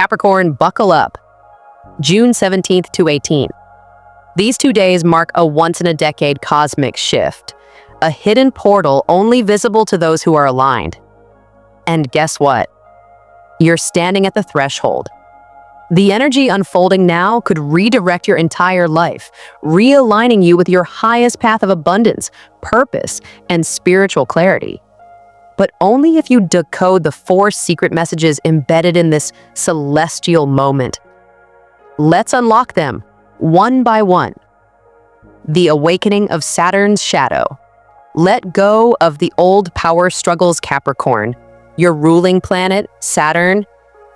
Capricorn, buckle up. June 17th to 18th. These 2 days mark a once-in-a-decade cosmic shift, a hidden portal only visible to those who are aligned. And guess what? You're standing at the threshold. The energy unfolding now could redirect your entire life, realigning you with your highest path of abundance, purpose, and spiritual clarity. But only if you decode the 4 secret messages embedded in this celestial moment. Let's unlock them, one by one. The awakening of Saturn's shadow. Let go of the old power struggles, Capricorn. Your ruling planet, Saturn,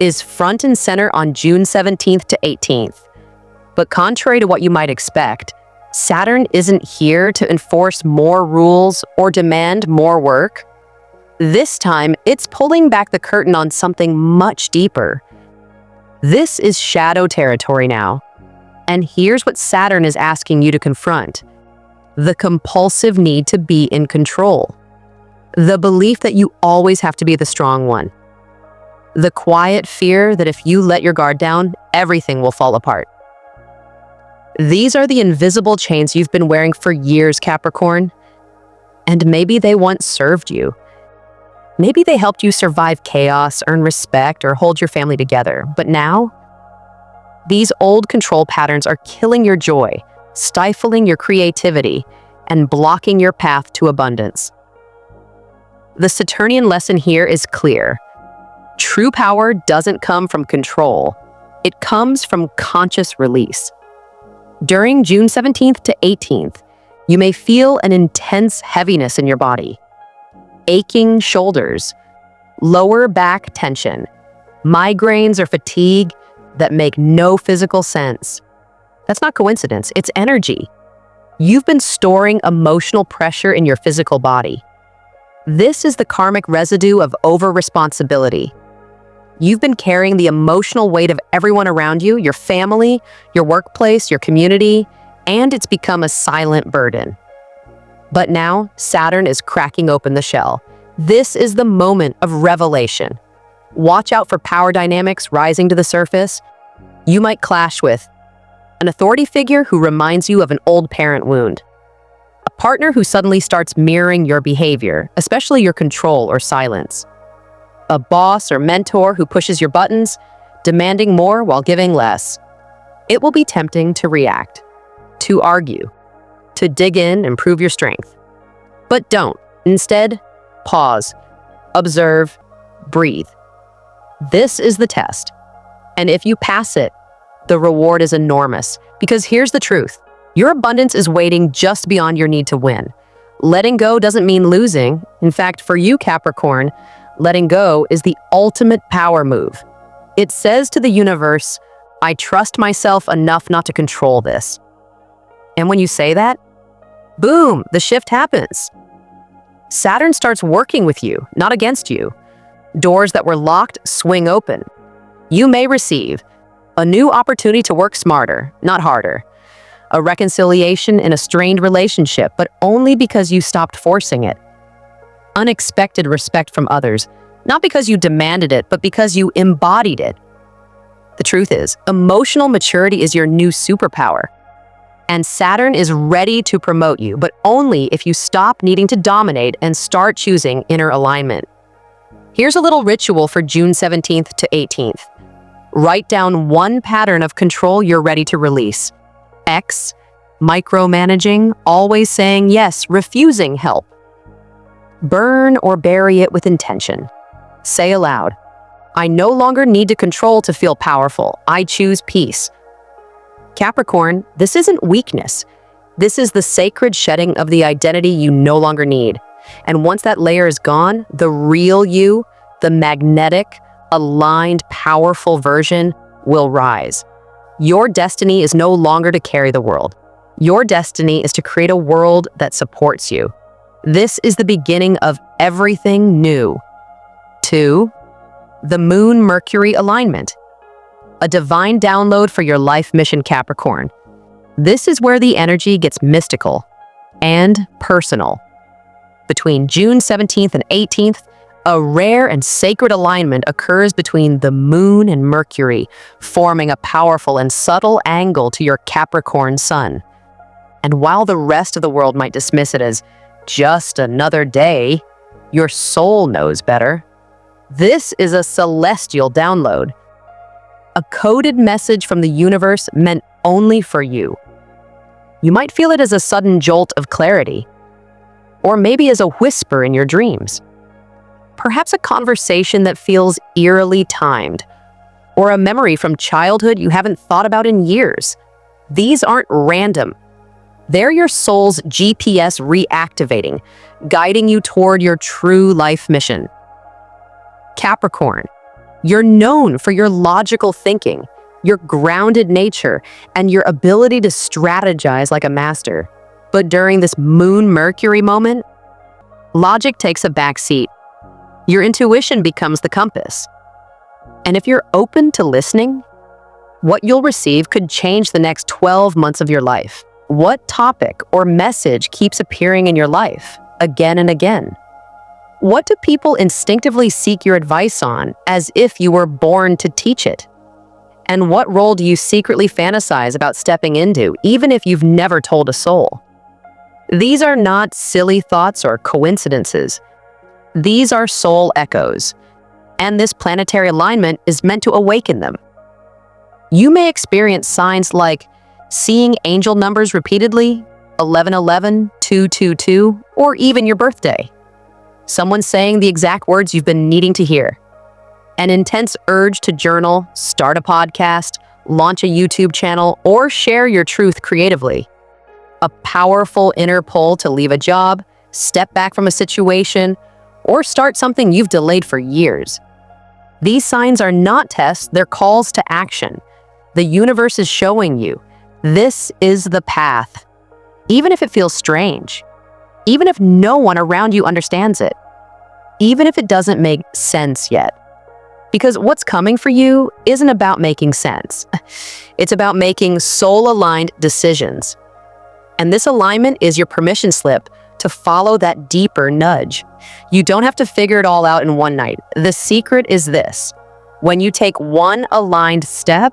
is front and center on June 17th to 18th. But contrary to what you might expect, Saturn isn't here to enforce more rules or demand more work. This time, it's pulling back the curtain on something much deeper. This is shadow territory now. And here's what Saturn is asking you to confront: the compulsive need to be in control. The belief that you always have to be the strong one. The quiet fear that if you let your guard down, everything will fall apart. These are the invisible chains you've been wearing for years, Capricorn. And maybe they once served you. Maybe they helped you survive chaos, earn respect, or hold your family together. But now, these old control patterns are killing your joy, stifling your creativity, and blocking your path to abundance. The Saturnian lesson here is clear. True power doesn't come from control. It comes from conscious release. During June 17th to 18th, you may feel an intense heaviness in your body. Aching shoulders, lower back tension, migraines or fatigue that make no physical sense. That's not coincidence, it's energy. You've been storing emotional pressure in your physical body. This is the karmic residue of over-responsibility. You've been carrying the emotional weight of everyone around you, your family, your workplace, your community, and it's become a silent burden. But now, Saturn is cracking open the shell. This is the moment of revelation. Watch out for power dynamics rising to the surface. You might clash with an authority figure who reminds you of an old parent wound, a partner who suddenly starts mirroring your behavior, especially your control or silence, a boss or mentor who pushes your buttons, demanding more while giving less. It will be tempting to react, to argue, to dig in and prove your strength. But don't. Instead, pause, observe, breathe. This is the test. And if you pass it, the reward is enormous. Because here's the truth. Your abundance is waiting just beyond your need to win. Letting go doesn't mean losing. In fact, for you, Capricorn, letting go is the ultimate power move. It says to the universe, I trust myself enough not to control this. And when you say that, boom, the shift happens. Saturn starts working with you, not against you. Doors that were locked swing open. You may receive a new opportunity to work smarter, not harder. A reconciliation in a strained relationship, but only because you stopped forcing it. Unexpected respect from others, not because you demanded it, but because you embodied it. The truth is, emotional maturity is your new superpower. And Saturn is ready to promote you, but only if you stop needing to dominate and start choosing inner alignment. Here's a little ritual for June 17th to 18th. Write down one pattern of control you're ready to release. X, micromanaging, always saying yes, refusing help. Burn or bury it with intention. Say aloud, I no longer need to control to feel powerful. I choose peace. Capricorn, this isn't weakness. This is the sacred shedding of the identity you no longer need. And once that layer is gone, the real you, the magnetic, aligned, powerful version will rise. Your destiny is no longer to carry the world. Your destiny is to create a world that supports you. This is the beginning of everything new. 2, the Moon-Mercury alignment. A divine download for your life mission, Capricorn. This is where the energy gets mystical and personal. Between June 17th and 18th, A rare and sacred alignment occurs between the moon and Mercury, forming a powerful and subtle angle to your Capricorn sun. And while the rest of the world might dismiss it as just another day, your soul knows better. This is a celestial download, a coded message from the universe meant only for you. You might feel it as a sudden jolt of clarity, or maybe as a whisper in your dreams. Perhaps a conversation that feels eerily timed, or a memory from childhood you haven't thought about in years. These aren't random. They're your soul's GPS reactivating, guiding you toward your true life mission. Capricorn, you're known for your logical thinking, your grounded nature, and your ability to strategize like a master. But during this Moon-Mercury moment, logic takes a back seat. Your intuition becomes the compass. And if you're open to listening, what you'll receive could change the next 12 months of your life. What topic or message keeps appearing in your life again and again? What do people instinctively seek your advice on as if you were born to teach it? And what role do you secretly fantasize about stepping into, even if you've never told a soul? These are not silly thoughts or coincidences. These are soul echoes, and this planetary alignment is meant to awaken them. You may experience signs like seeing angel numbers repeatedly, 1111, 222, or even your birthday. Someone saying the exact words you've been needing to hear. An intense urge to journal, start a podcast, launch a YouTube channel, or share your truth creatively. A powerful inner pull to leave a job, step back from a situation, or start something you've delayed for years. These signs are not tests, they're calls to action. The universe is showing you, this is the path. Even if it feels strange, even if no one around you understands it, even if it doesn't make sense yet. Because what's coming for you isn't about making sense. It's about making soul-aligned decisions. And this alignment is your permission slip to follow that deeper nudge. You don't have to figure it all out in one night. The secret is this: when you take one aligned step,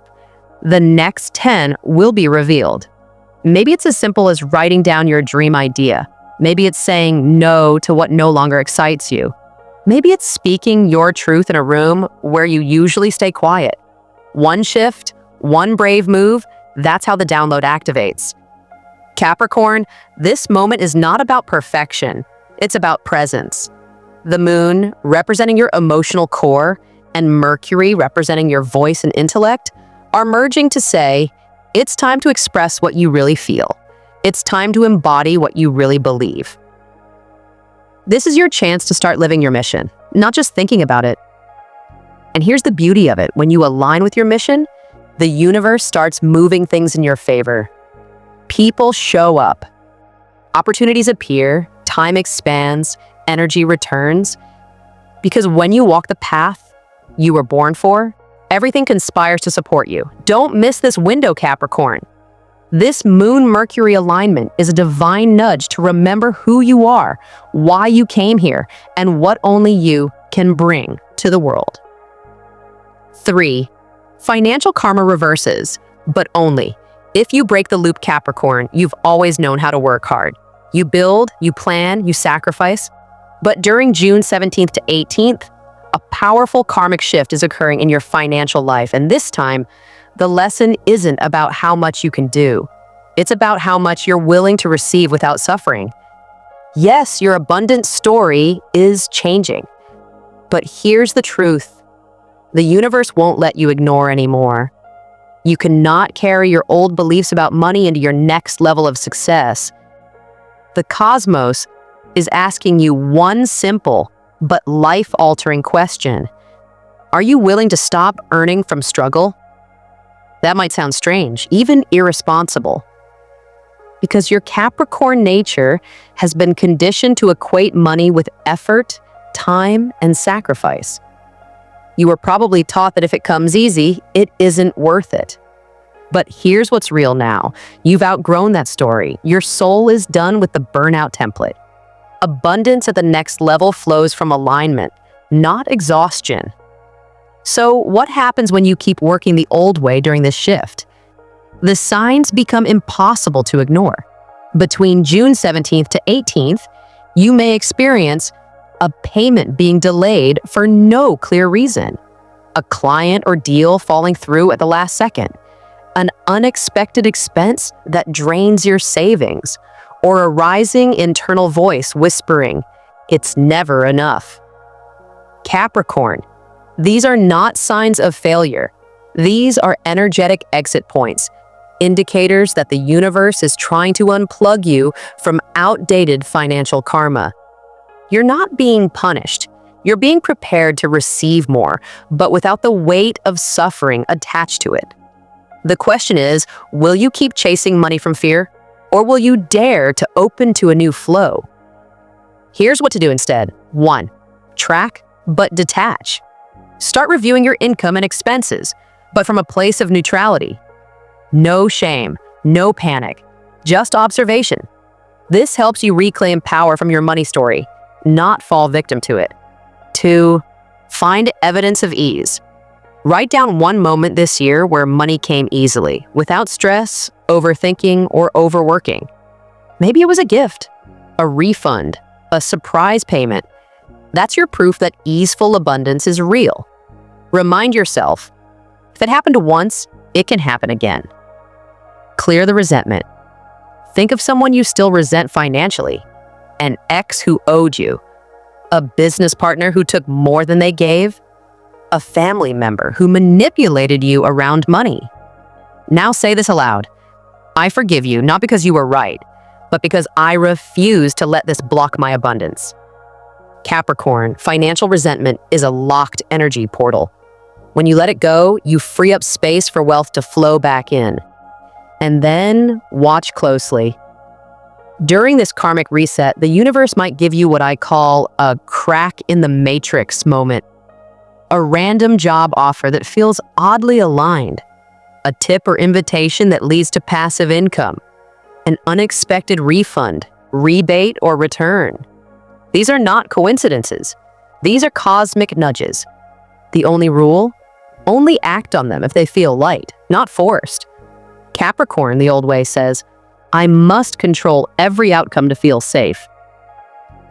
the next 10 will be revealed. Maybe it's as simple as writing down your dream idea. Maybe it's saying no to what no longer excites you. Maybe it's speaking your truth in a room where you usually stay quiet. One shift, one brave move, that's how the download activates. Capricorn, this moment is not about perfection. It's about presence. The moon, representing your emotional core, and Mercury, representing your voice and intellect, are merging to say, it's time to express what you really feel. It's time to embody what you really believe. This is your chance to start living your mission, not just thinking about it. And here's the beauty of it. When you align with your mission, the universe starts moving things in your favor. People show up. Opportunities appear, time expands, energy returns. Because when you walk the path you were born for, everything conspires to support you. Don't miss this window, Capricorn. This Moon-Mercury alignment is a divine nudge to remember who you are, why you came here, and what only you can bring to the world. 3. Financial karma reverses, but only if you break the loop, Capricorn. You've always known how to work hard. You build, you plan, you sacrifice. But during June 17th to 18th, a powerful karmic shift is occurring in your financial life, and this time, the lesson isn't about how much you can do. It's about how much you're willing to receive without suffering. Yes, your abundant story is changing. But here's the truth. The universe won't let you ignore anymore. You cannot carry your old beliefs about money into your next level of success. The cosmos is asking you one simple but life-altering question. Are you willing to stop earning from struggle? That might sound strange, even irresponsible. Because your Capricorn nature has been conditioned to equate money with effort, time, and sacrifice. You were probably taught that if it comes easy, it isn't worth it. But here's what's real now. You've outgrown that story. Your soul is done with the burnout template. Abundance at the next level flows from alignment, not exhaustion. So what happens when you keep working the old way during this shift? The signs become impossible to ignore. Between June 17th to 18th, you may experience a payment being delayed for no clear reason, a client or deal falling through at the last second, an unexpected expense that drains your savings, or a rising internal voice whispering, "It's never enough." Capricorn, these are not signs of failure. These are energetic exit points, indicators that the universe is trying to unplug you from outdated financial karma. You're not being punished. You're being prepared to receive more, but without the weight of suffering attached to it. The question is, will you keep chasing money from fear, or will you dare to open to a new flow? Here's what to do instead. 1. Track, but detach. Start reviewing your income and expenses, but from a place of neutrality. No shame, no panic, just observation. This helps you reclaim power from your money story, not fall victim to it. 2. Find evidence of ease. Write down one moment this year where money came easily, without stress, overthinking, or overworking. Maybe it was a gift, a refund, a surprise payment. That's your proof that easeful abundance is real. Remind yourself, if it happened once, it can happen again. Clear the resentment. Think of someone you still resent financially, an ex who owed you, a business partner who took more than they gave, a family member who manipulated you around money. Now say this aloud. I forgive you, not because you were right, but because I refuse to let this block my abundance. Capricorn, financial resentment is a locked energy portal. When you let it go, you free up space for wealth to flow back in. And then watch closely. During this karmic reset, the universe might give you what I call a crack in the matrix moment. A random job offer that feels oddly aligned. A tip or invitation that leads to passive income. An unexpected refund, rebate, or return. These are not coincidences. These are cosmic nudges. The only rule? Only act on them if they feel light, not forced. Capricorn, the old way, says, I must control every outcome to feel safe.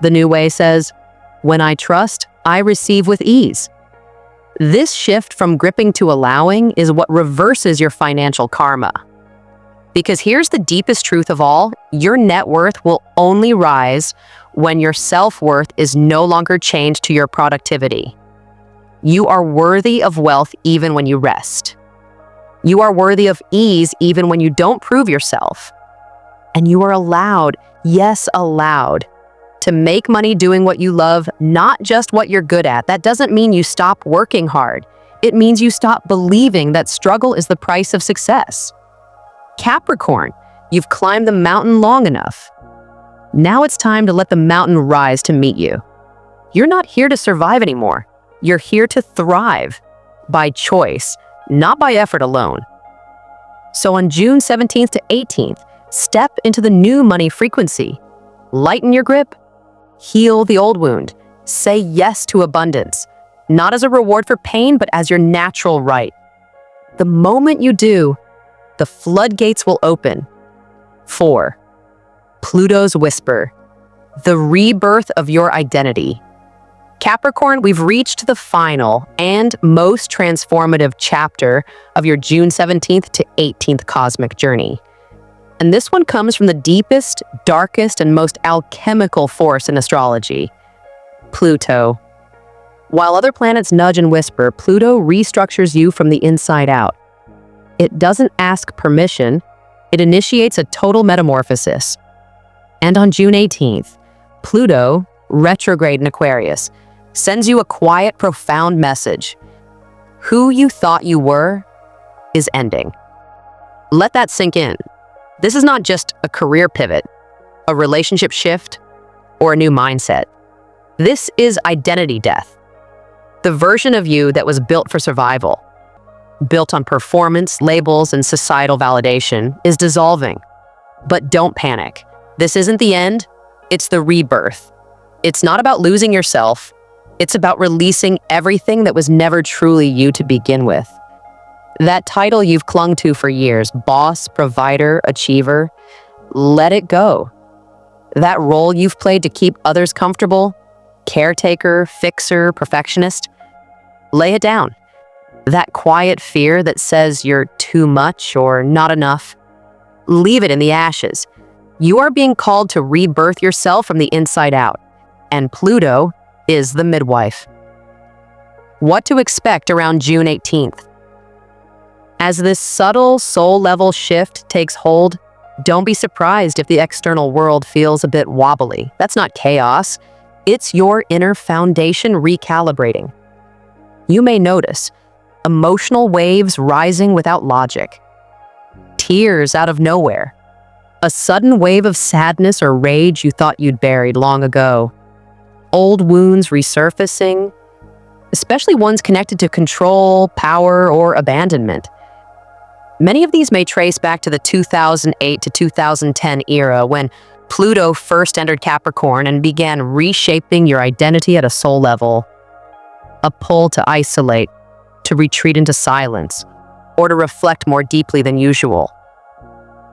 The new way says, when I trust, I receive with ease. This shift from gripping to allowing is what reverses your financial karma. Because here's the deepest truth of all, your net worth will only rise when your self-worth is no longer chained to your productivity. You are worthy of wealth even when you rest. You are worthy of ease even when you don't prove yourself. And you are allowed, yes, allowed, to make money doing what you love, not just what you're good at. That doesn't mean you stop working hard. It means you stop believing that struggle is the price of success. Capricorn, you've climbed the mountain long enough. Now it's time to let the mountain rise to meet you. You're not here to survive anymore. You're here to thrive by choice, not by effort alone. So on June 17th to 18th, step into the new money frequency. Lighten your grip. Heal the old wound. Say yes to abundance, not as a reward for pain, but as your natural right. The moment you do, the floodgates will open. 4. Pluto's whisper, the rebirth of your identity. Capricorn, we've reached the final and most transformative chapter of your June 17th to 18th cosmic journey. And this one comes from the deepest, darkest, and most alchemical force in astrology, Pluto. While other planets nudge and whisper, Pluto restructures you from the inside out. It doesn't ask permission, it initiates a total metamorphosis. And on June 18th, Pluto, retrograde in Aquarius, sends you a quiet, profound message. Who you thought you were is ending. Let that sink in. This is not just a career pivot, a relationship shift, or a new mindset. This is identity death. The version of you that was built for survival, built on performance, labels, and societal validation, is dissolving. But don't panic. This isn't the end, it's the rebirth. It's not about losing yourself, It's about releasing everything that was never truly you to begin with. That title you've clung to for years, boss, provider, achiever, let it go. That role you've played to keep others comfortable, caretaker, fixer, perfectionist, lay it down. That quiet fear that says you're too much or not enough, leave it in the ashes. You are being called to rebirth yourself from the inside out, and Pluto is the midwife. What to expect around June 18th? As this subtle soul-level shift takes hold, don't be surprised if the external world feels a bit wobbly. That's not chaos. It's your inner foundation recalibrating. You may notice emotional waves rising without logic, tears out of nowhere, a sudden wave of sadness or rage you thought you'd buried long ago, old wounds resurfacing, especially ones connected to control, power, or abandonment. Many of these may trace back to the 2008 to 2010 era when Pluto first entered Capricorn and began reshaping your identity at a soul level. A pull to isolate, to retreat into silence, or to reflect more deeply than usual.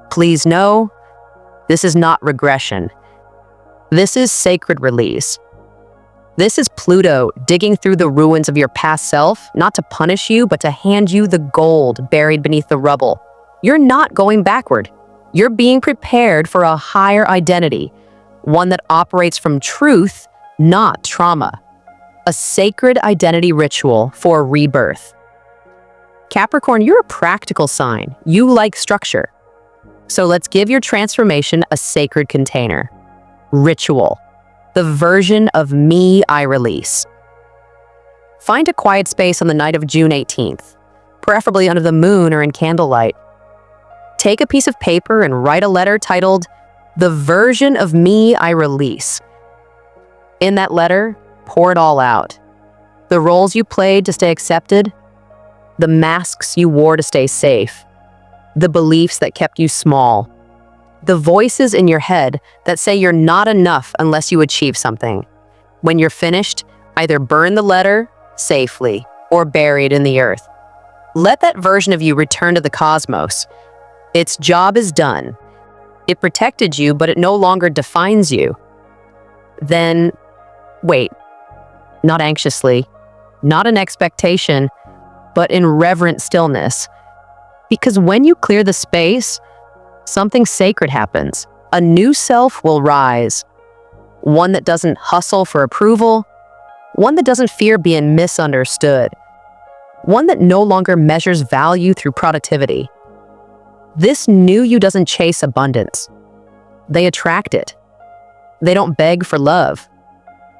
Please know, this is not regression. This is sacred release. This is Pluto digging through the ruins of your past self, not to punish you, but to hand you the gold buried beneath the rubble. You're not going backward. You're being prepared for a higher identity, one that operates from truth, not trauma. A sacred identity ritual for rebirth. Capricorn, you're a practical sign. You like structure. So let's give your transformation a sacred container. Ritual. The version of me I release. Find a quiet space on the night of June 18th, preferably under the moon or in candlelight. Take a piece of paper and write a letter titled, "The version of me I release." In that letter, pour it all out. The roles you played to stay accepted, the masks you wore to stay safe, the beliefs that kept you small, the voices in your head that say you're not enough unless you achieve something. When you're finished, either burn the letter safely or bury it in the earth. Let that version of you return to the cosmos. Its job is done. It protected you, but it no longer defines you. Then, wait. Not anxiously, not in expectation, but in reverent stillness. Because when you clear the space, something sacred happens. A new self will rise. One that doesn't hustle for approval. One that doesn't fear being misunderstood. One that no longer measures value through productivity. This new you doesn't chase abundance. They attract it. They don't beg for love.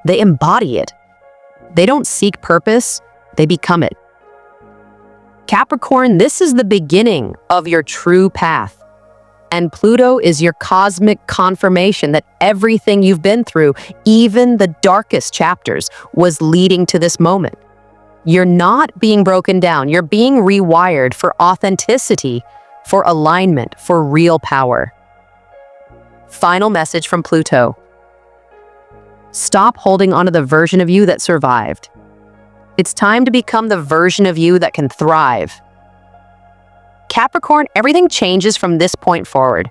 They embody it. They don't seek purpose, they become it. Capricorn, this is the beginning of your true path. And Pluto is your cosmic confirmation that everything you've been through, even the darkest chapters, was leading to this moment. You're not being broken down. You're being rewired for authenticity, for alignment, for real power. Final message from Pluto. Stop holding onto the version of you that survived. It's time to become the version of you that can thrive. Capricorn, everything changes from this point forward.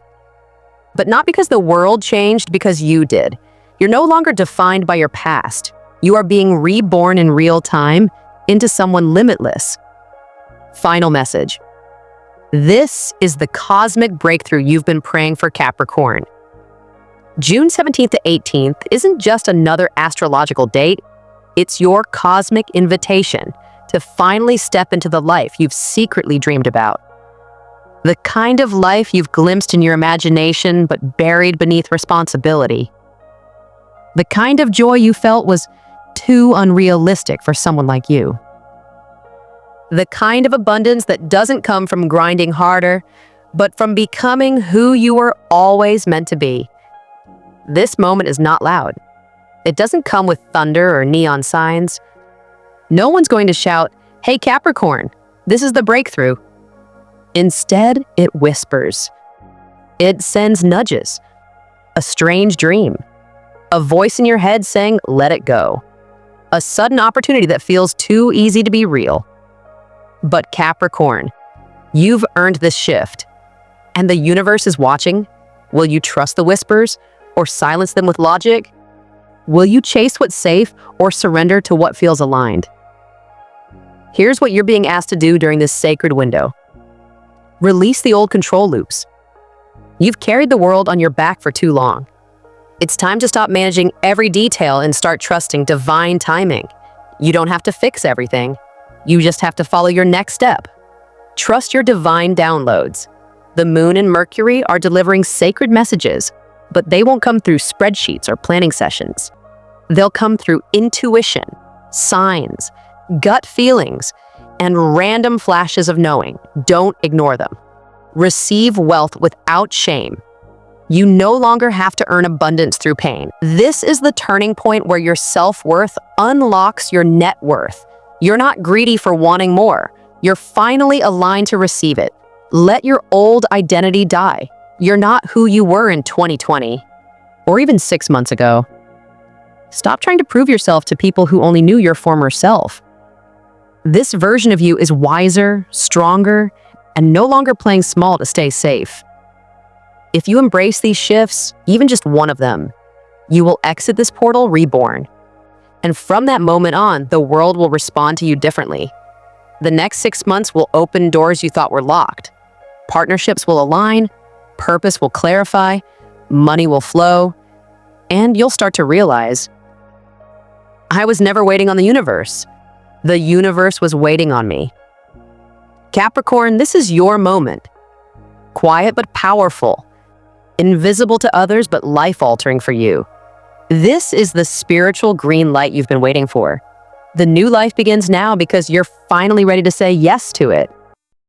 But not because the world changed, because you did. You're no longer defined by your past. You are being reborn in real time into someone limitless. Final message. This is the cosmic breakthrough you've been praying for, Capricorn. June 17th to 18th isn't just another astrological date. It's your cosmic invitation to finally step into the life you've secretly dreamed about. The kind of life you've glimpsed in your imagination but buried beneath responsibility. The kind of joy you felt was too unrealistic for someone like you. The kind of abundance that doesn't come from grinding harder, but from becoming who you were always meant to be. This moment is not loud. It doesn't come with thunder or neon signs. No one's going to shout, "Hey Capricorn, this is the breakthrough." Instead, it whispers. It sends nudges. A strange dream. A voice in your head saying, "Let it go." a sudden opportunity that feels too easy to be real. But Capricorn, you've earned this shift, and the universe is watching. Will you trust the whispers or silence them with logic? Will you chase what's safe or surrender to what feels aligned? Here's what you're being asked to do during this sacred window. Release the old control loops. You've carried the world on your back for too long. It's time to stop managing every detail and start trusting divine timing. You don't have to fix everything. You just have to follow your next step. Trust your divine downloads. The moon and Mercury are delivering sacred messages, but they won't come through spreadsheets or planning sessions. They'll come through intuition, signs, gut feelings, and random flashes of knowing. Don't ignore them. Receive wealth without shame. You no longer have to earn abundance through pain. This is the turning point where your self-worth unlocks your net worth. You're not greedy for wanting more. You're finally aligned to receive it. Let your old identity die. You're not who you were in 2020, or even 6 months ago. Stop trying to prove yourself to people who only knew your former self. This version of you is wiser, stronger, and no longer playing small to stay safe. If you embrace these shifts, even just one of them, you will exit this portal reborn. And from that moment on, the world will respond to you differently. The next 6 months will open doors you thought were locked. Partnerships will align, purpose will clarify, money will flow, and you'll start to realize, I was never waiting on the universe. The universe was waiting on me. Capricorn, this is your moment. Quiet but powerful. Invisible to others but life-altering for you. This is the spiritual green light you've been waiting for. The new life begins now because you're finally ready to say yes to it.